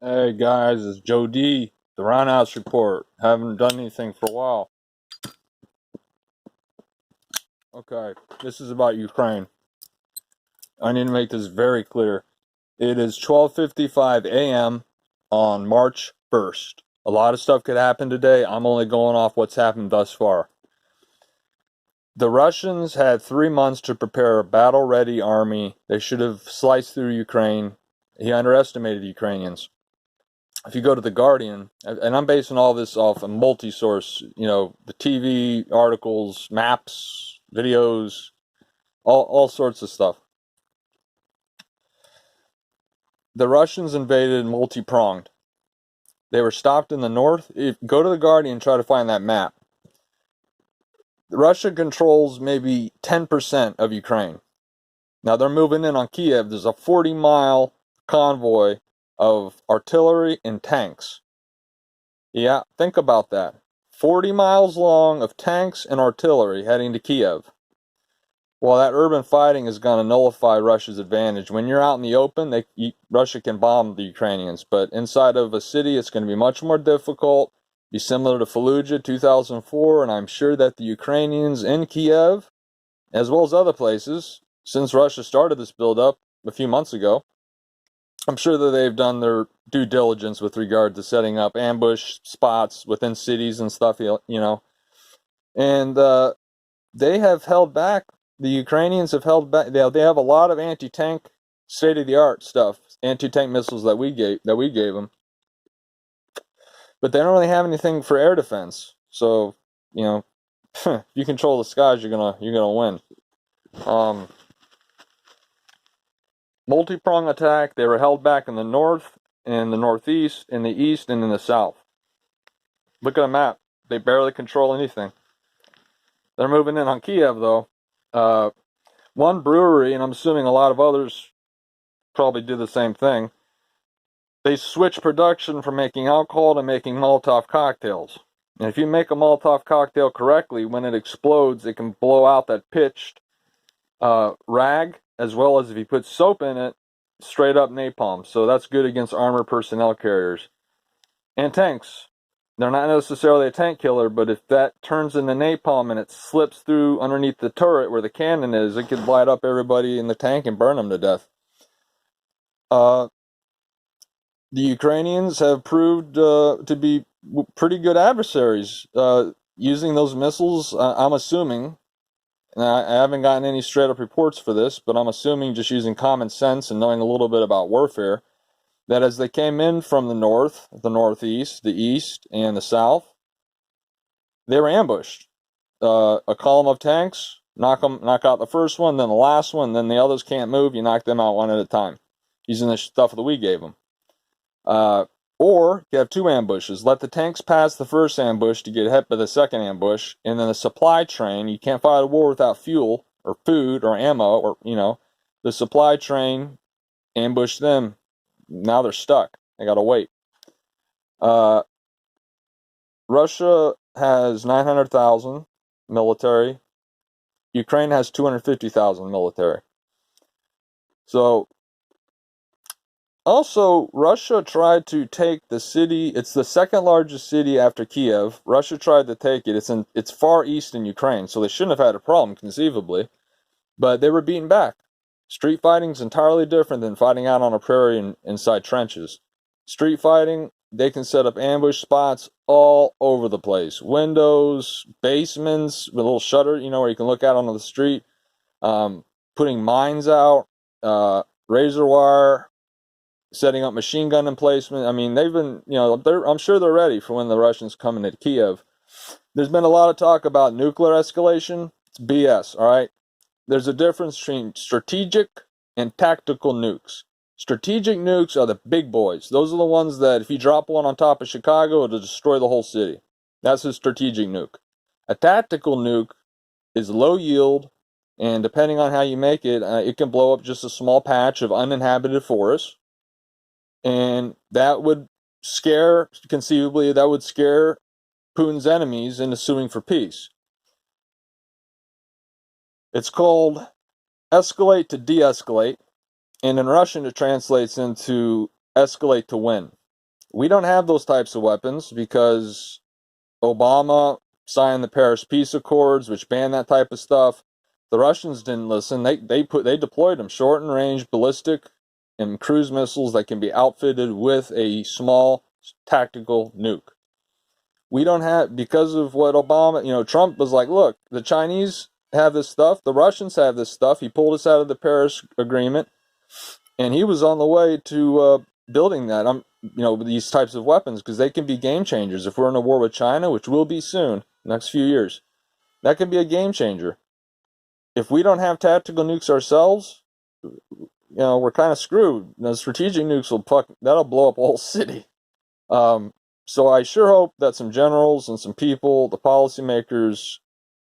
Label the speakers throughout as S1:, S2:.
S1: Hey guys, it's Joe D, the Roundhouse Report. Haven't done anything for a while. Okay, this is about Ukraine. I need to make this very clear. It is 12:55 a.m. on March 1st. A lot of stuff could happen today. I'm only going off what's happened thus far. The Russians had 3 months to prepare a battle-ready army. They should have sliced through Ukraine. He underestimated the Ukrainians. If you go to The Guardian, and I'm basing all this off a multi-source, the TV articles, maps, videos, all sorts of stuff. The Russians invaded multi-pronged. They were stopped in the north. Go to The Guardian and try to find that map. Russia controls maybe 10% of Ukraine. Now they're moving in on Kiev. There's a 40-mile convoy of artillery and tanks. Yeah, think about that. 40 miles long of tanks and artillery heading to Kiev. Well, that urban fighting is going to nullify Russia's advantage. When you're out in the open, Russia can bomb the Ukrainians, but inside of a city, it's going to be much more difficult. Be similar to Fallujah 2004, and I'm sure that the Ukrainians in Kiev, as well as other places, since Russia started this buildup a few months ago, I'm sure that they've done their due diligence with regard to setting up ambush spots within cities and stuff, and they have held back. The Ukrainians have held back. They have a lot of anti-tank, state-of-the-art stuff, anti-tank missiles that we gave them, but they don't really have anything for air defense. So, if you control the skies, you're gonna win. Multi-prong attack. They were held back in the north, in the northeast, in the east, and in the south. Look at a map. They barely control anything. They're moving in on Kiev, though. One brewery, and I'm assuming a lot of others probably do the same thing, they switch production from making alcohol to making Molotov cocktails. And if you make a Molotov cocktail correctly, when it explodes, it can blow out that pitched rag, as well as if you put soap in it, straight up napalm. So that's good against armored personnel carriers. And tanks. They're not necessarily a tank killer, but if that turns into napalm and it slips through underneath the turret where the cannon is, it could light up everybody in the tank and burn them to death. The Ukrainians have proved to be pretty good adversaries using those missiles. I'm assuming, and I haven't gotten any straight up reports for this, but I'm assuming, just using common sense and knowing a little bit about warfare, that as they came in from the north, the northeast, the east, and the south, they were ambushed. A column of tanks, knock out the first one, then the last one, then the others can't move. You knock them out one at a time, using the stuff that we gave them. Or you have two ambushes. Let the tanks pass the first ambush to get hit by the second ambush, and then the supply train. You can't fight a war without fuel or food or ammo, or the supply train ambushed them. Now they're stuck. They gotta wait. Russia has 900,000 military. Ukraine has 250,000 military. So, also, Russia tried to take the city. It's the second largest city after Kiev. Russia tried to take it. It's far east in Ukraine, so they shouldn't have had a problem, conceivably. But they were beaten back. Street fighting is entirely different than fighting out on a prairie inside trenches. Street fighting, they can set up ambush spots all over the place. Windows, basements with a little shutter, where you can look out onto the street. Putting mines out, razor wire, setting up machine gun emplacement. I mean, they've been, I'm sure they're ready for when the Russians come into Kiev. There's been a lot of talk about nuclear escalation. It's BS, all right? There's a difference between strategic and tactical nukes. Strategic nukes are the big boys. Those are the ones that if you drop one on top of Chicago, it'll destroy the whole city. That's a strategic nuke. A tactical nuke is low yield, and depending on how you make it, it can blow up just a small patch of uninhabited forest. And that would conceivably, Putin's enemies into suing for peace. It's called escalate to de-escalate, and in Russian it translates into escalate to win. We don't have those types of weapons because Obama signed the Paris Peace Accords, which banned that type of stuff. The Russians didn't listen. They deployed them short and range ballistic and cruise missiles that can be outfitted with a small tactical nuke. We don't have, because of what Obama, Trump was like, look, the Chinese have this stuff, the Russians have this stuff. He pulled us out of the Paris Agreement, and he was on the way to building that. These types of weapons, because they can be game changers. If we're in a war with China, which will be soon, next few years, that can be a game changer. If we don't have tactical nukes ourselves, we're kind of screwed. The strategic nukes that'll blow up a whole city. So I sure hope that some generals and some people, the policymakers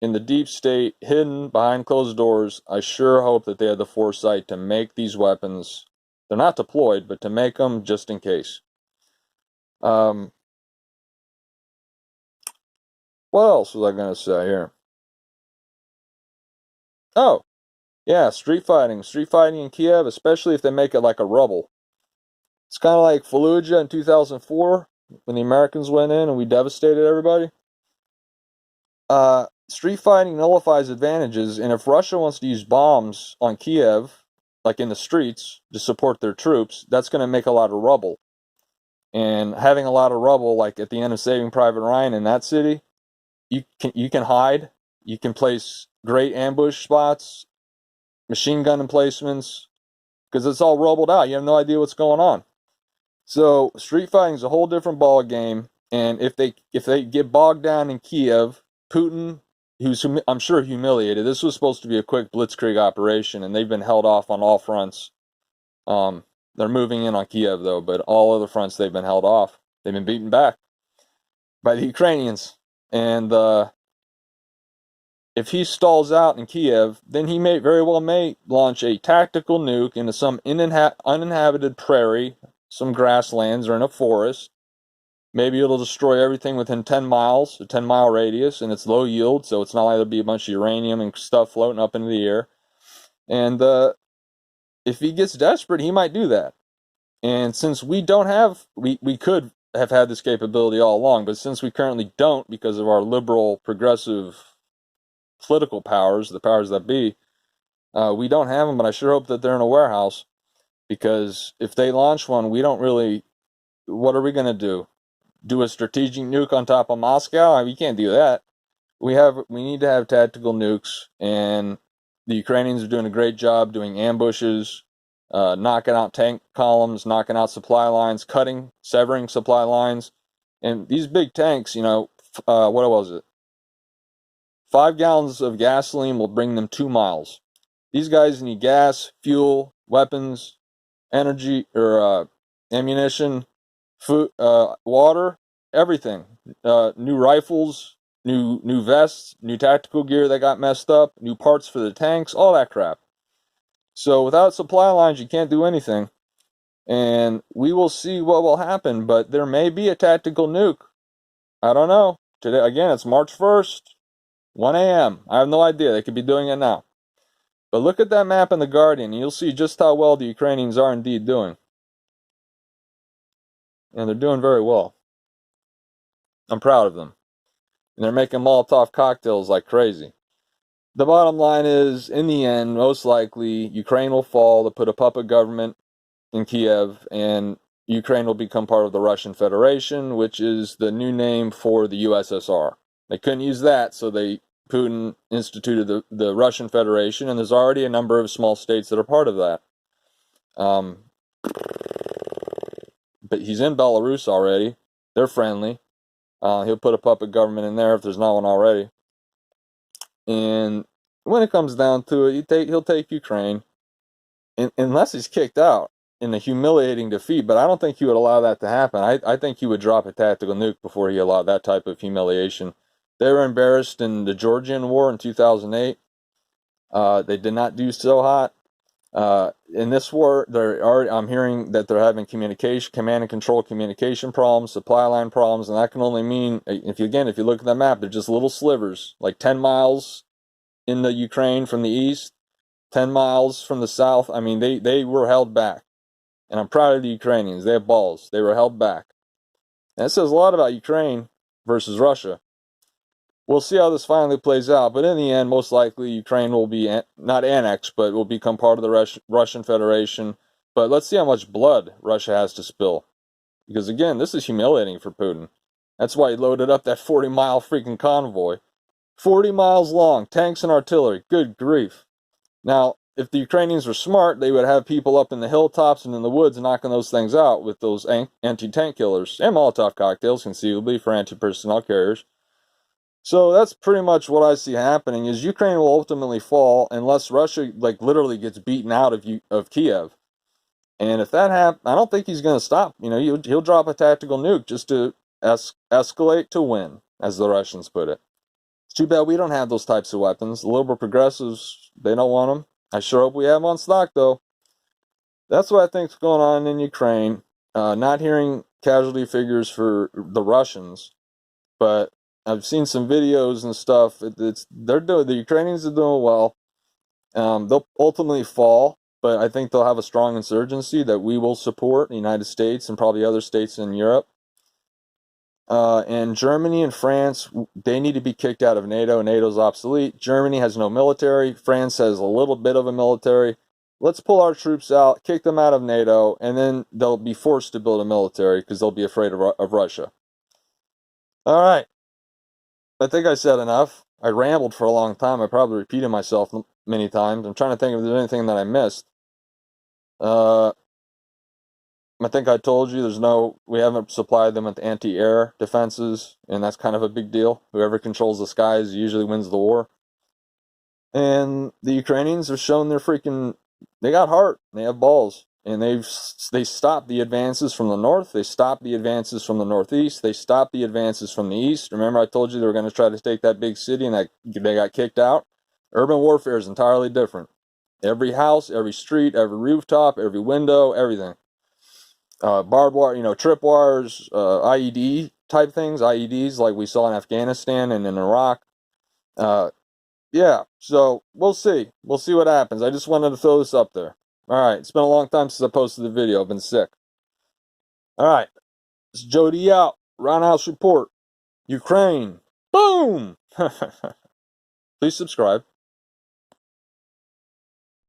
S1: in the deep state, hidden behind closed doors, I sure hope that they had the foresight to make these weapons. They're not deployed, but to make them just in case. What else was I going to say here? Oh, yeah, street fighting. Street fighting in Kiev, especially if they make it like a rubble. It's kind of like Fallujah in 2004 when the Americans went in and we devastated everybody. Street fighting nullifies advantages, and if Russia wants to use bombs on Kiev, like in the streets, to support their troops, that's going to make a lot of rubble. And having a lot of rubble, like at the end of Saving Private Ryan in that city, you can hide, you can place great ambush spots, machine gun emplacements, because it's all rubbled out. You have no idea what's going on. So street fighting is a whole different ball game, and if they get bogged down in Kiev, Putin, who's I'm sure humiliated. This was supposed to be a quick blitzkrieg operation, and they've been held off on all fronts. They're moving in on Kiev though, but all other fronts they've been held off. They've been beaten back by the Ukrainians, and if he stalls out in Kiev, then he very well may launch a tactical nuke into some uninhabited prairie, some grasslands, or in a forest. Maybe it'll destroy everything within 10 miles, a 10-mile radius, and it's low yield, so it's not like there'll be a bunch of uranium and stuff floating up into the air. And if he gets desperate, he might do that. And since we don't have, we could have had this capability all along, but since we currently don't because of our liberal, progressive political powers, the powers that be, we don't have them, but I sure hope that they're in a warehouse, because if they launch one, we don't really, what are we going to do? Do a strategic nuke on top of Moscow? I mean, you can't do that. We need to have tactical nukes, and the Ukrainians are doing a great job doing ambushes, knocking out tank columns, knocking out supply lines, severing supply lines. And these big tanks, what was it? 5 gallons of gasoline will bring them 2 miles. These guys need gas, fuel, weapons, energy, or ammunition, food, water, everything. New rifles, new vests, new tactical gear that got messed up, new parts for the tanks, all that crap. So without supply lines, you can't do anything. And we will see what will happen, but there may be a tactical nuke. I don't know. Today, again, it's March 1st, 1 a.m. I have no idea. They could be doing it now. But look at that map in The Guardian, and you'll see just how well the Ukrainians are indeed doing. And they're doing very well. I'm proud of them. And they're making Molotov cocktails like crazy. The bottom line is, in the end, most likely, Ukraine will fall to put a puppet government in Kiev, and Ukraine will become part of the Russian Federation, which is the new name for the USSR. They couldn't use that, so Putin instituted the Russian Federation, and there's already a number of small states that are part of that. But he's in Belarus already. They're friendly. He'll put a puppet government in there if there's not one already. And when it comes down to it, he'll take Ukraine, unless he's kicked out in a humiliating defeat. But I don't think he would allow that to happen. I think he would drop a tactical nuke before he allowed that type of humiliation. They were embarrassed in the Georgian War in 2008. They did not do so hot. In this war, I'm hearing that they're having command and control communication problems, supply line problems, and that can only mean, if you look at the map, they're just little slivers, like 10 miles in the Ukraine from the east, 10 miles from the south. I mean, they were held back. And I'm proud of the Ukrainians. They have balls. They were held back. That says a lot about Ukraine versus Russia. We'll see how this finally plays out, but in the end, most likely Ukraine will be not annexed, but will become part of the Russian Federation. But let's see how much blood Russia has to spill. Because again, this is humiliating for Putin. That's why he loaded up that 40-mile freaking convoy. 40 miles long, tanks and artillery. Good grief. Now, if the Ukrainians were smart, they would have people up in the hilltops and in the woods knocking those things out with those anti-tank killers and Molotov cocktails, conceivably, for anti-personnel carriers. So that's pretty much what I see happening, is Ukraine will ultimately fall unless Russia, like, literally gets beaten out of Kiev. And if that happens, I don't think he's going to stop. You know, he'll drop a tactical nuke just to escalate to win, as the Russians put it. It's too bad we don't have those types of weapons. The liberal progressives, they don't want them. I sure hope we have them on stock, though. That's what I think's going on in Ukraine. Not hearing casualty figures for the Russians, but I've seen some videos and stuff. The Ukrainians are doing well. They'll ultimately fall, but I think they'll have a strong insurgency that we will support, the United States and probably other states in Europe. And Germany and France, they need to be kicked out of NATO. NATO's obsolete. Germany has no military. France has a little bit of a military. Let's pull our troops out, kick them out of NATO, and then they'll be forced to build a military because they'll be afraid of Russia. All right. I think I said enough. I rambled for a long time. I probably repeated myself many times. I'm trying to think if there's anything that I missed. I think I told you we haven't supplied them with anti-air defenses, and that's kind of a big deal. Whoever controls the skies usually wins the war. And the Ukrainians have shown they got heart, they have balls, and they stopped the advances from the north, they stopped the advances from the northeast, they stopped the advances from the east. Remember I told you they were going to try to take that big city and they got kicked out? Urban warfare is entirely different. Every house, every street, every rooftop, every window, everything. Barbed wire, tripwires, IED type things, IEDs like we saw in Afghanistan and in Iraq. Yeah, so we'll see. We'll see what happens. I just wanted to throw this up there. Alright, it's been a long time since I posted the video. I've been sick. Alright, it's Jody out. Roundhouse Report. Ukraine. Boom! Please subscribe.